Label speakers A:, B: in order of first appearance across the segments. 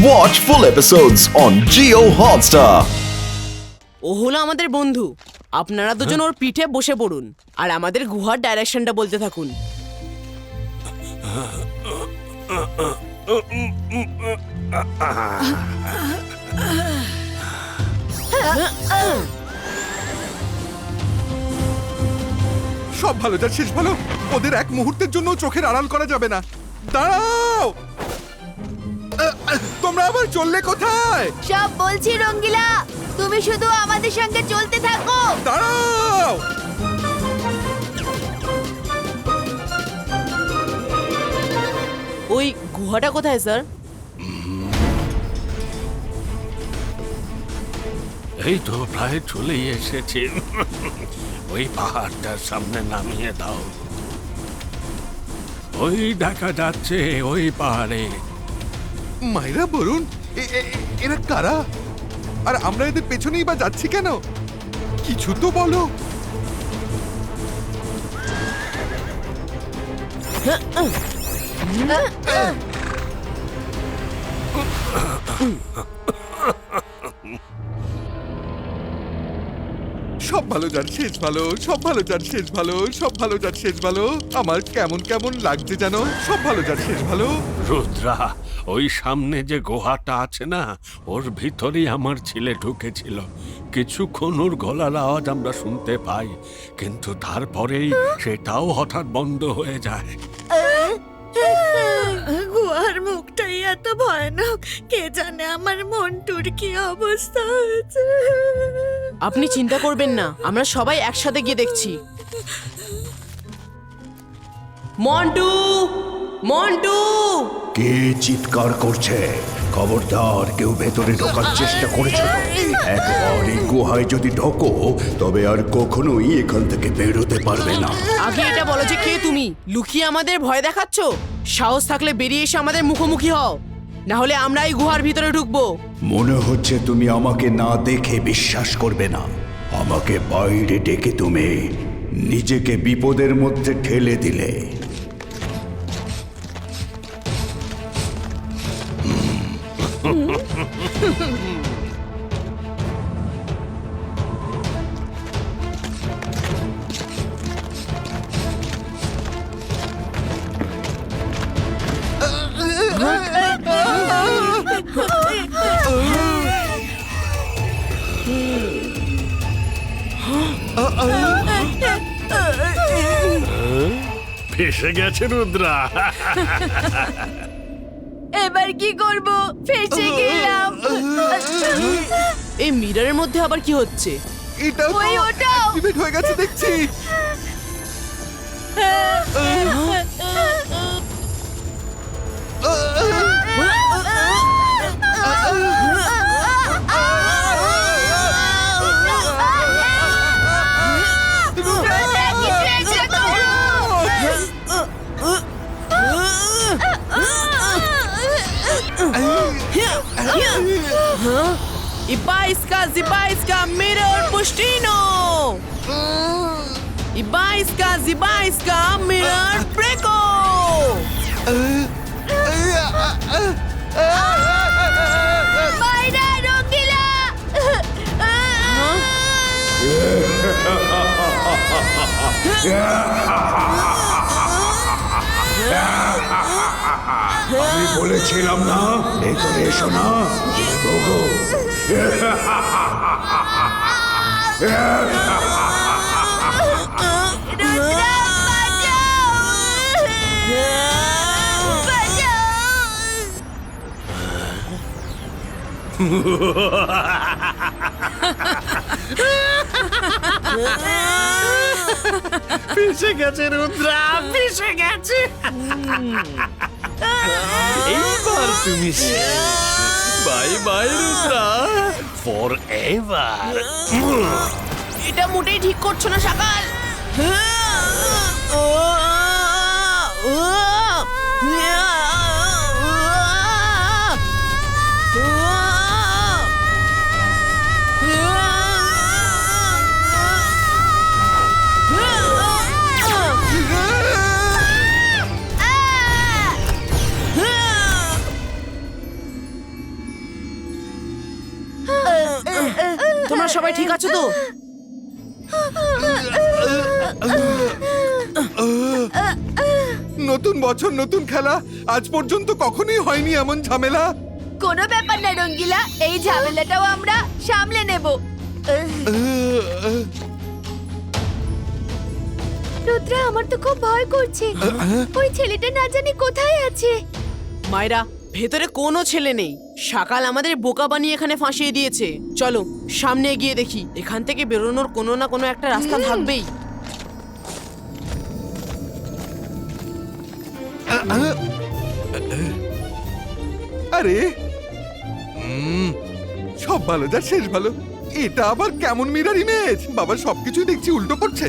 A: Watch full episodes on Jio Hotstar.
B: ও হলো আমাদের বন্ধু। আপনারা দুজন ওর পিঠে বসে পড়ুন আর আমাদের গুহার ডাইরেকশনটা বলতে থাকুন।
C: সব ভালো যার শেষ ভালো। ওদের এক মুহূর্তের জন্য চোখের আড়াল করা যাবে না। দাঁড়াও, তোমরা আবার চললে কোথায়?
D: সব বলছি রঙ্গিলা, তুমি শুধু আমাদের সঙ্গে চলতে থাকো।
C: দাঁড়াও,
B: ওই গুহাটা কোথায় স্যার?
E: এই তো প্রায় চলেই এসেছি। ওই পাহাড়টার সামনে নামিয়ে দাও। ওই দেখা যাচ্ছে ওই পাহাড়ে।
C: মাইরা বলুন, এরা কারা? আর আমরা এদের পেছনেই বা যাচ্ছি কেন? কিছু তো বলো। সব ভালো যার শেষ ভালো, সব ভালো যার শেষ ভালো, সব ভালো যার শেষ ভালো। আমার কেমন কেমন লাগছে জানো? সব ভালো যার শেষ ভালো।
E: রুদ্রা, ওই সামনে যে গুহাটা আছে না, ওর ভিতরেই আমার ছেলে ঢুকেছিল। কিছুক্ষণ ওর গলার আওয়াজ আমরা শুনতে পাই, কিন্তু তারপরেই সেটাও হঠাৎ বন্ধ হয়ে যায়।
D: গুহার মুখটাই এত ভয়ানক, কে জানে আমার মন্টুর কি অবস্থা হয়েছে।
B: আপনি চিন্তা করবেন না, আমরা সবাই একসাথে গিয়ে দেখছি। মন্টু, মন্টু!
F: কে চিৎকার করছে? খবরদার, কেউ ভেতরে ঢোকার চেষ্টা করেছে তো? একবার এই গুহায় যদি ঢোকো তবে আর কখনোই এখান থেকে বেরোতে পারবে না।
B: আগে এটা বলো যে কে তুমি? লুকিয়ে আমাদের ভয় দেখাচ্ছ? সাহস থাকলে বেরিয়ে এসে আমাদের মুখোমুখি হও, না হলে আমরা এই গুহার ভিতরে ঢুকবো।
F: মনে হচ্ছে তুমি আমাকে না দেখে বিশ্বাস করবে না। আমাকে বাইরে ডেকে তুমি নিজেকে বিপদের মধ্যে ঠেলে দিলে।
E: ফেসে গেছে রুদ্রা।
D: এবার কি করব? ফেসে গেলাম।
B: এই মিররের মধ্যে আবার কি হচ্ছে?
C: এটাও
D: ওই ওটাও।
C: অ্যাক্টিভেট হয়ে গেছে দেখছি।
B: Ibaiska, Mirror Pustino! Ibaiska, Mirror Preco!
D: মাইরা রঙ্গিলা!
F: আমি বলেছিলাম না ভেতরে এসো না, ভোগো।
D: রুদ্রা, বাঁচাও!
E: ফেসে গেছে রুদ্রা, ফেসে গেছে। এইবার তুমি bye bye Rudra, for ever.
B: এটা মোটেই ঠিক করছো না সকাল। সবাই ঠিক আছো তো?
C: নতুন বছর নতুন খেলা, আজ পর্যন্ত কখনোই হয়নি এমন ঝামেলা।
G: কোনো ব্যাপার না রঙ্গিলা, এই ঝামেলাটাও আমরা সামলে নেব। রুদ্রা, আমার তো খুব ভয় করছে। ওই ছেলেটা না জানি কোথায় আছে।
B: মায়েরা, ভেতরে কোনো ছেলে নেই। সকাল আমাদের বোকা বানিয়ে এখানে ফাঁসিয়ে দিয়েছে। চলো সামনে এগিয়ে দেখি, এখান থেকে বেরোনোর কোনো না কোনো একটা রাস্তা থাকবেই।
C: আরে সব ভালো যা শেষ ভালো। এটা আবার কেমন মিরর ইমেজ? বাবা সবকিছুই দেখছি উল্টো করছে।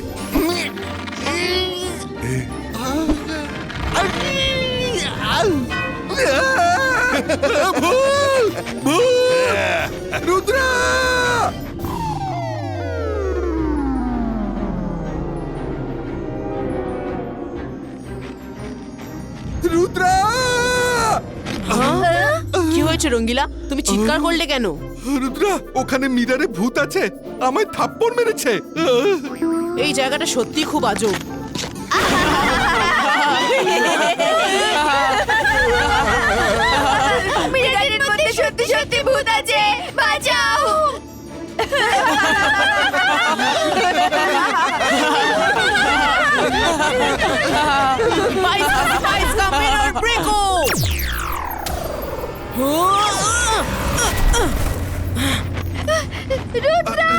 C: ভুল! ভুল! রুদ্রা! রুদ্রা!
B: কি হয়েছে রঙ্গিলা, তুমি চিৎকার করলে কেন?
C: রুদ্রা, ওখানে মিররে ভূত আছে, আমায় থাপ্পড় মেরেছে।
B: এই জায়গাটা সত্যি খুব আজব।
G: মিরারের মধ্যে সত্যি সত্যি ভূত আছে, বাঁচাও।
B: Spice ka mirror breako!
G: Rudra!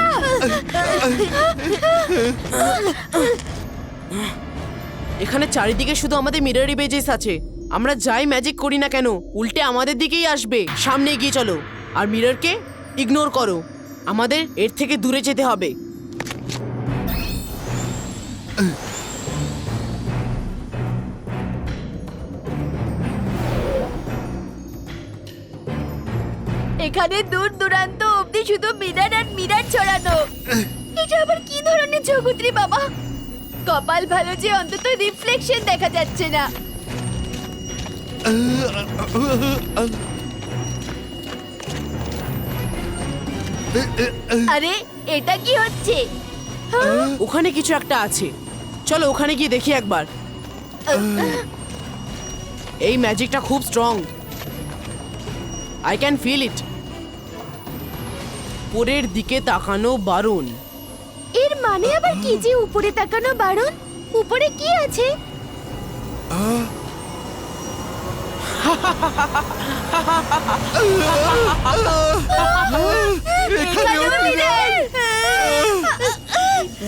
B: এখানে চারিদিকে শুধু আমাদের মিরর ইমেজেস আছে। আমরা যাই ম্যাজিক করি না কেন, উল্টে আমাদের দিকেই আসবে। সামনে এগিয়ে চলো আর মিররকে ইগনোর করো। আমাদের এর থেকে দূরে যেতে হবে।
G: এখানে দূর দূরান্ত অবধি শুধু মিরার আর মিরার ছড়ানো। এটা আবার কি ধরনের জগৎ রে বাবা? কপাল ভালো যে অন্তত রিফ্লেকশন দেখা যাচ্ছে না। আরে এটা কি হচ্ছে?
B: ওখানে কিছু একটা আছে, চলো ওখানে গিয়ে দেখি একবার। এই ম্যাজিকটা খুব strong, I can feel it. উপরের দিকে তাকানো বারণ।
G: এর মানে আবার কি যে উপরে তাকানো বারণ? উপরে কি আছে? এখানেও mirror!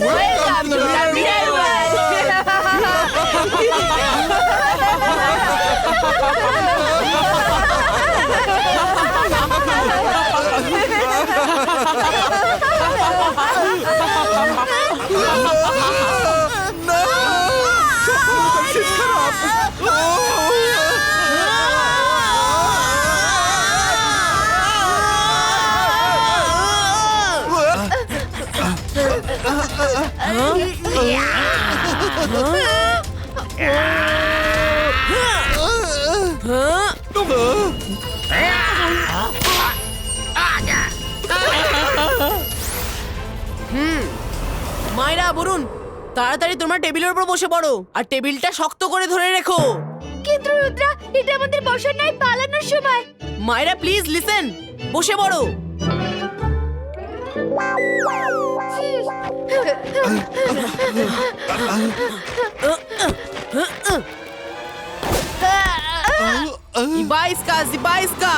G: Welcome to the mirror
C: না! সফলতা শেষ খারাপ।
B: মায়েরা বলুন, তাড়াতাড়ি তোমরা টেবিলের উপর বসে পড়ো আর টেবিলটা শক্ত করে ধরে রেখো।
G: কিন্তু রুদ্রা, এটা আমাদের বসার নয়, পালানোর সময়।
B: মায়েরা প্লিজ লিসেন, বসে পড়ো। Ibaiska,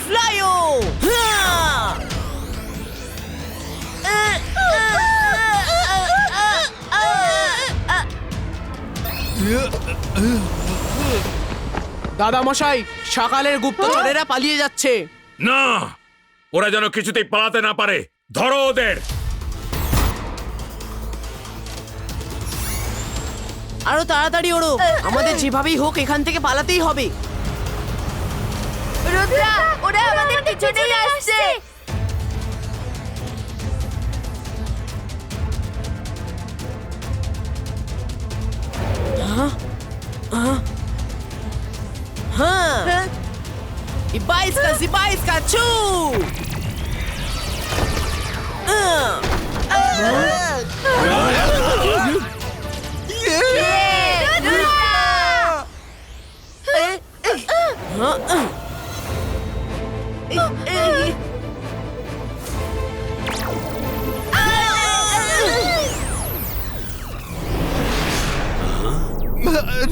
B: flyo! দাদা মশাই, সকালের গুপ্তচরেরা পালিয়ে যাচ্ছে।
E: না, ওরা যেন কিছুতেই পালাতে না পারে। ধরো ওদের।
B: আরো তাড়াতাড়ি ওড়ো, আমাদের যেভাবেই হোক এখান থেকে পালাতেই হবে।
G: রুদ্রা, ওরা আমাদের পিছনেই আসছে।
B: হ্যাঁ, Ibaiska, চু!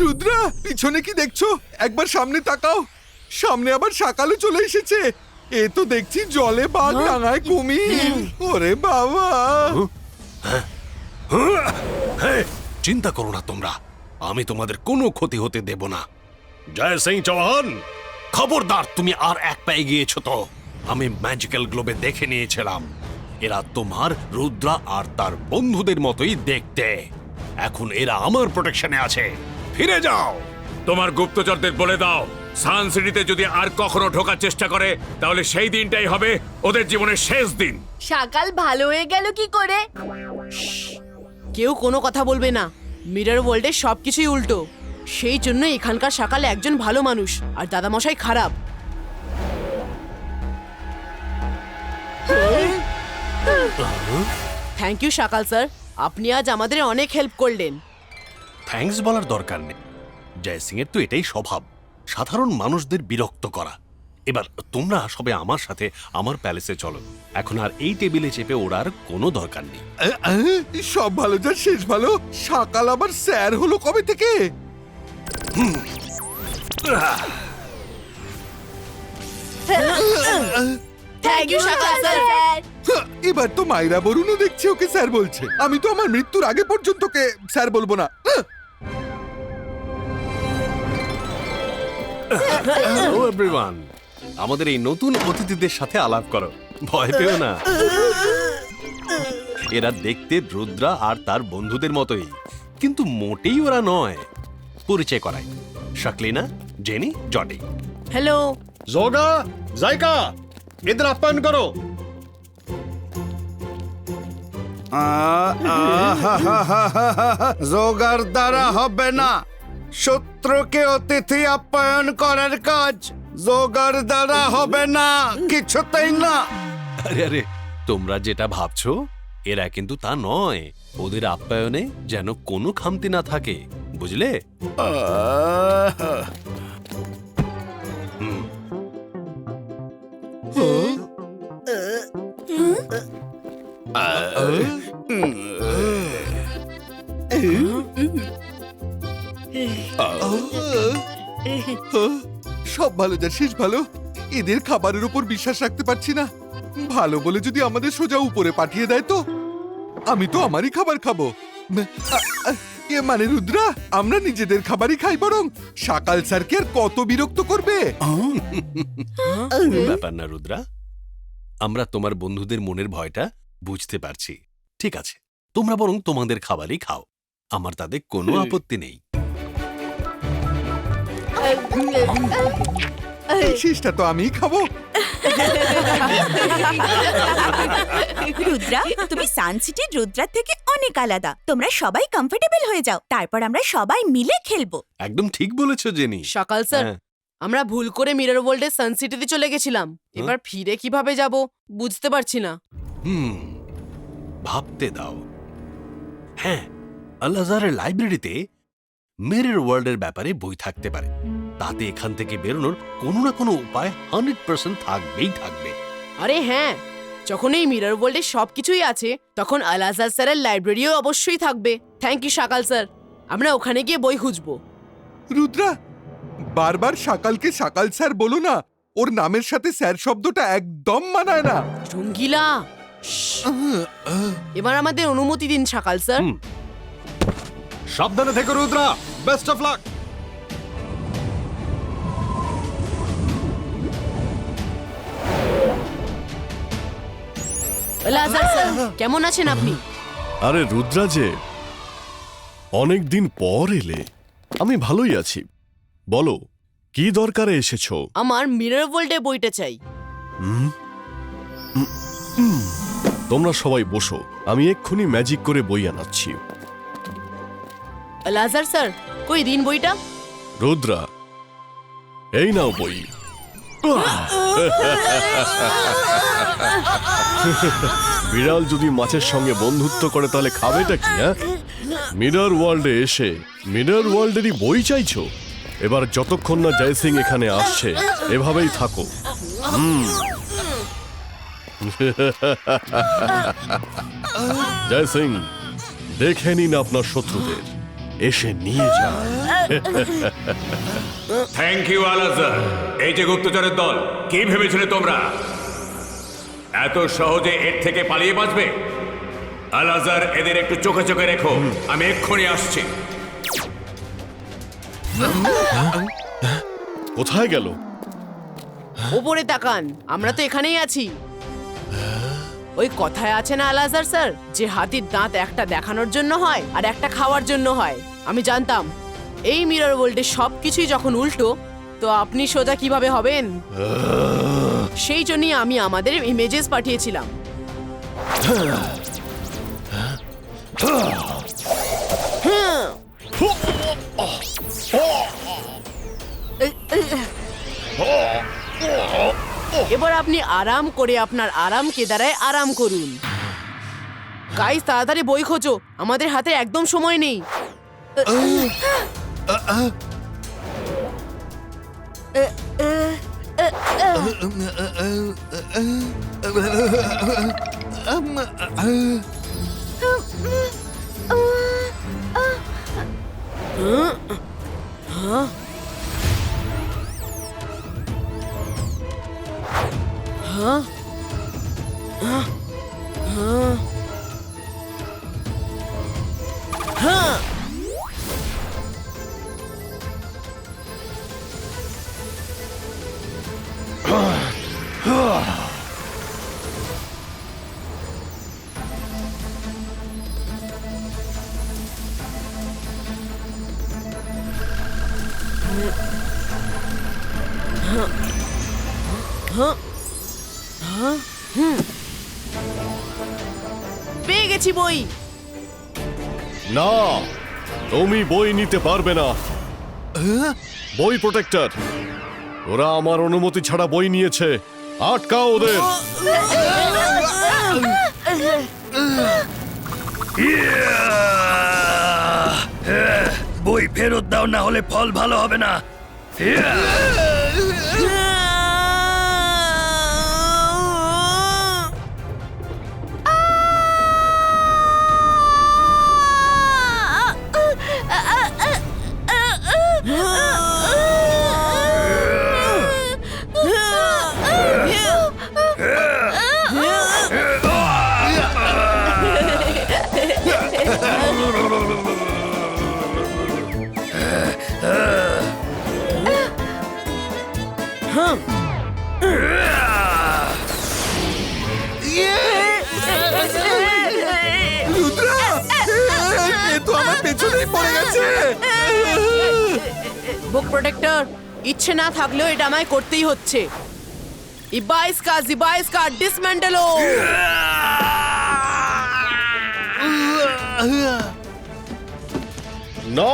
C: রুদ্রা, পিছনে কি দেখছো? একবার সামনে তাকাও। সামনে আবার সকালে চলে এসেছে। এ তো দেখছি জলে বাঘ, ডাঙায় কুমির। ওরে বাবা!
E: চিন্তা করো না তোমরা, আমি তোমাদের কোনো ক্ষতি হতে দেব না। জয় সিং চৌহান, খবরদার তুমি আর এক পায়ে গিয়েছো তো। আমি ম্যাজিক্যাল গ্লোবে দেখে নিয়েছিলাম, এরা তোমার রুদ্রা আর তার বন্ধুদের মতোই দেখতে। এখন এরা আমার প্রোটেকশনে আছে, ফিরে যাও।
H: তোমার গুপ্তচরদের বলে দাও, সান সিটিতে যদি আর কখনো ঢোকার চেষ্টা করে তাহলে সেই দিনটাই হবে ওদের জীবনের শেষ দিন।
G: সকাল ভালো হয়ে গেল কি করে?
B: কেউ কোনো কথা বলবে না। মিরর ওয়ার্ল্ডে সবকিছুই উল্টো। সেই জন্য এখানকার সকাল একজন ভালো মানুষ আর দাদামশাই খারাপ। থ্যাংক ইউ সকাল স্যার, আপনি আজ আমাদের অনেক হেল্প করলেন।
E: থ্যাঙ্কস বলার দরকার নেই, জয় সিং এর তো এটাই স্বভাব, সাধারণ মানুষদের বিরক্ত করা। এবার তোমরা সবে আমার সাথে আমার প্যালেসে চলো। এখন আর এই টেবিলে চেপে ওড়ার কোনো দরকার নেই।
C: সব ভালো যার শেষ ভালো। সকাল আবার স্যার হলো কবে থেকে?
B: থ্যাংক ইউ সকাল স্যার।
C: এবার তো মাইরা বরুণও দেখছে ওকে স্যার বলছে। আমি তো আমার মৃত্যুর আগে পর্যন্ত ওকে স্যার বলবো না।
E: হ্যালো এভরিওয়ান, আমাদের এই নতুন অতিথিদের সাথে আলাপ করো, ভয় পেও না। এরা দেখতে রুদ্রা আর তার বন্ধুদের মতোই, কিন্তু মোটেই ওরা নয়। পরিচয় করাই, শাকলিনা, জেনি, জনি।
B: হ্যালো।
F: जोगा जायका इधर आह्वान करो। जोगार দ্বারা হবে না, শত্রুকে অতিথি আপ্যায়ন করার কাজ যোগার দ্বারা হবে না, কিছুতেই না।
E: আরে আরে, তোমরা যেটা ভাবছো এরা কিন্তু তা নয়। ওদের আপ্যায়নে যেন কোনো খামতি না থাকে, বুঝলে?
C: সব ভালো যার শেষ ভালো। এদের খাবারের উপর বিশ্বাস রাখতে পারছি না। ভালো বলে যদি আমাদের সোজা উপরে পাঠিয়ে দেয় তো আমি তো আমারই খাবার খাবো। এ মানে রুদ্রা, আমরা নিজেদের খাবারই খাই, বরং সকাল স্যারকে আর কত বিরক্ত করবে।
E: ব্যাপার না রুদ্রা, আমরা তোমার বন্ধুদের মনের ভয়টা বুঝতে পারছি। ঠিক আছে, তোমরা বরং তোমাদের খাবারই খাও, আমার তাতে কোনো আপত্তি নেই।
C: এই শেষটা তো আমিই খাবো।
D: রুদ্রা, তুমি সান সিটির রুদ্রার থেকে অনেক আলাদা। তোমরা সবাই কমফোর্টেবল হয়ে যাও, তারপর আমরা সবাই মিলে খেলবো।
E: একদম ঠিক বলেছো জেনি।
B: সকাল স্যার,
E: হ্যাঁ।
B: আমরা ভুল করে মিরর ওয়ার্ল্ডের সান সিটিতে চলে গেছিলাম। এবার ফিরে কিভাবে যাব বুঝতে পারছি না।
E: ভাবতে দাও। হ্যাঁ, আল আজহারের লাইব্রেরিতে মিরর ওয়ার্ল্ডের ব্যাপারে বই থাকতে পারে। তাতে এখান থেকে বেরোনোর কোনো না কোনো উপায় 100% থাকবেই থাকবে।
B: আরে হ্যাঁ, যখন এই মিরর ওয়ার্ল্ডে সবকিছুই আছে তখন আল আজহার স্যারের লাইব্রেরিও অবশ্যই থাকবে। থ্যাংক ইউ সকাল স্যার, আমরা ওখানে গিয়ে বই খুঁজবো।
C: রুদ্রা, বারবার সকালকে সকাল স্যার বলো না। ওর নামের সাথে স্যার শব্দটা একদম মানায় না।
B: রঙ্গিলা, এবার আমাদের অনুমতি দিন সকাল স্যার।
F: সাবধানে থেকো Rudra, best of luck.
B: Al Azhar sir, কেমন আছেন আপনি?
I: আরে রুদ্রা যে, অনেক দিন পর এলে। আমি ভালোই আছি। বলো, কি দরকারে এসেছো?
B: আমার মিরর ওয়ার্ল্ডে বইটা চাই।
I: তোমরা সবাই বসো, আমি এক্ষুনি ম্যাজিক করে বই আনাচ্ছি।
B: আল আজহার স্যার, কই দিন বইটা।
I: রুদ্রা, এই নাও বই। বিড়াল যদি মাছের সঙ্গে বন্ধুত্ব করে তাহলে খাবেটা কি? হ্যাঁ, মিরর ওয়ার্ল্ডে এসে মিরর ওয়ার্ল্ডেরই বই চাইছো? এবার যতক্ষণ না জয় সিং এখানে আসছে এভাবেই থাকো। জয় সিং, দেখে নিন আপনার শত্রুদের, এসে নিয়ে যান।
H: Thank you Alazar. এই যে গুপ্তচরের দল, কি ভেবেছিলে তোমরা এত সহজে এর থেকে পালিয়ে বাঁচবে? আলাজার, এদের একটু চোখে চোখে রেখো, আমি এক্ষুনি আসছি।
I: কোথায় গেল?
B: ওপরে তাকান, আমরা তো এখানেই আছি। ওই কথায় আছে না আলাজার স্যার, যে হাতির দাঁত একটা দেখানোর জন্য হয় আর একটা খাওয়ার জন্য হয়। আমি জানতাম এই মিরর ওয়ার্ল্ডে সবকিছুই যখন উল্টো, তো আপনি সোজা কিভাবে হবেন। সেই জন্যই আমি আমাদের ইমেজেস পাঠিয়েছিলাম। এবার আপনি আরাম করে আপনার আরাম কেদারায় আরাম করুন। গাইস, তাড়াতাড়ি বই খোঁজো, আমাদের হাতে একদম সময় নেই। পেয়ে গেছি বই।
I: না, তুমি বই নিতে পারবে না। বই প্রোটেক্টর, ওরা আমার অনুমতি ছাড়া বই নিয়েছে, আটকাও ওদের।
F: বই ফেরত দাও, না হলে ফল ভালো হবে না।
C: রুদ্রা, এ তো আমার পেছনেই পড়ে গেছে।
B: বুক প্রোটেক্টর, ইচ্ছে না থাকলেও এটা আমায় করতেই হচ্ছে। ইবাইসকা ডিসমেন্টেলো।
I: না,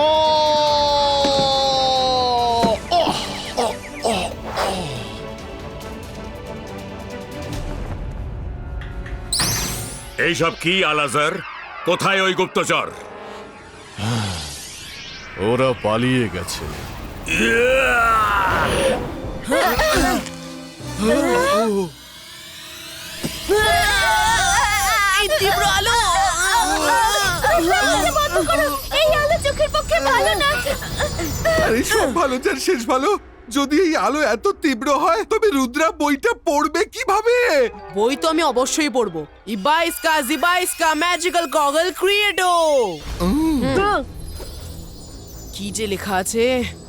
H: এইসব কি আলাজার? কোথায় ওই গুপ্তচর?
I: ওরা পালিয়ে গেছে।
B: এই তীব্র আলো।
G: এই আলো চোখের পক্ষে ভালো না।
C: আরে সব ভালো যার শেষ ভালো। যদি এই আলো এত তীব্র হয় তবে রুদ্রা বইটা পড়বে কিভাবে?
B: বই তো আমি অবশ্যই পড়বো। ইবাইসকা ম্যাজিক্যাল গগল ক্রিয়েটো। কি যে লেখা আছে।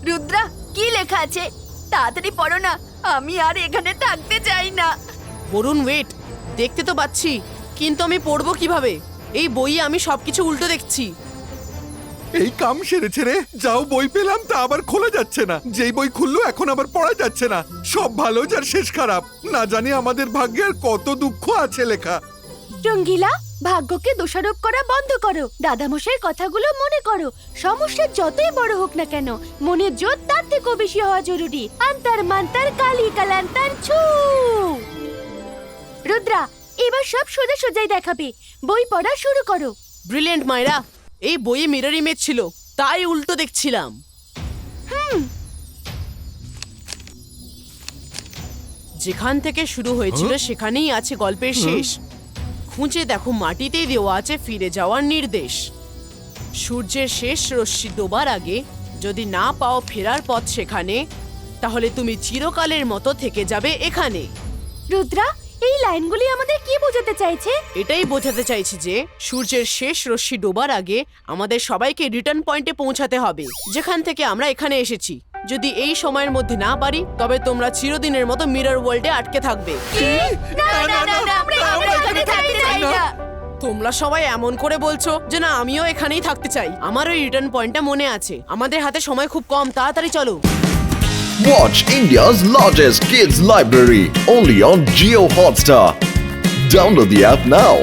G: রুদ্রা, কি লেখা আছে? তাড়াতাড়ি পড়ো না, আমি আর এখানে থাকতে চাই না।
B: বরুণ, ওয়েট, দেখতে তো পাচ্ছি, কিন্তু আমি পড়বো কিভাবে? এই বইয়ে আমি সবকিছু উল্টো দেখছি।
C: এই কাম সেরে ছেড়ে যাও, বই পেলাম তা আবার খোলা যাচ্ছে না। যেই বই খুললো এখন আবার পড়া যাচ্ছে না। সব ভালো যার শেষ খারাপ। না জানি আমাদের ভাগ্যে আর কত দুঃখ আছে লেখা।
G: রঙ্গিলা, ভাগ্যকে দোষারোপ করা বন্ধ করো, দাদামশাইয়ের কথাগুলো মনে করো। সমস্যা যতই বড় হোক না কেন, মনের জোর তার থেকেও বেশি হওয়া জরুরি। আন্তর মান্তর কালি কালান্তর ছু। রুদ্রা, এবার সব সোজা সোজাই দেখাবে। বই পড়া শুরু করো।
B: ব্রিলিয়েন্ট মায়েরা, এই বইয়ে মিরর ইমেজ ছিল, তাই উল্টো দেখছিলাম। যেখান থেকে শুরু হয়েছিল সেখানেই আছে গল্পের শেষ। খুঁজে দেখো, মাটিতেই দেওয়া আছে ফিরে যাওয়ার নির্দেশ। সূর্যের শেষ রশ্মি ডোবার আগে যদি না পাও ফেরার পথ সেখানে, তাহলে তুমি চিরকালের মতো থেকে যাবে এখানে।
G: রুদ্রা, এই লাইনগুলি আমাদের কি বোঝাতে চাইছে?
B: এটাই বোঝাতে চাইছি যে সূর্যের শেষ রশ্মি ডোবার আগে আমাদের সবাইকে রিটার্ন পয়েন্টে পৌঁছাতে হবে, যেখান থেকে আমরা এখানে এসেছি। যদি এই সময়ের মধ্যে না পারি, তবে তোমরা চিরদিনের মতো মিরর ওয়ার্ল্ডে আটকে থাকবে।
G: না না না না, আমরা এখানে থাকতে চাই না।
B: তোমরা সবাই এমন করে বলছো যে না, আমিও এখানেই থাকতে চাই। আমার ওই রিটার্ন পয়েন্টটা মনে আছে। আমাদের হাতে সময় খুব কম, তাড়াতাড়ি চলো।
A: Watch India's largest kids library only on Geo Hotstar. Download the app now.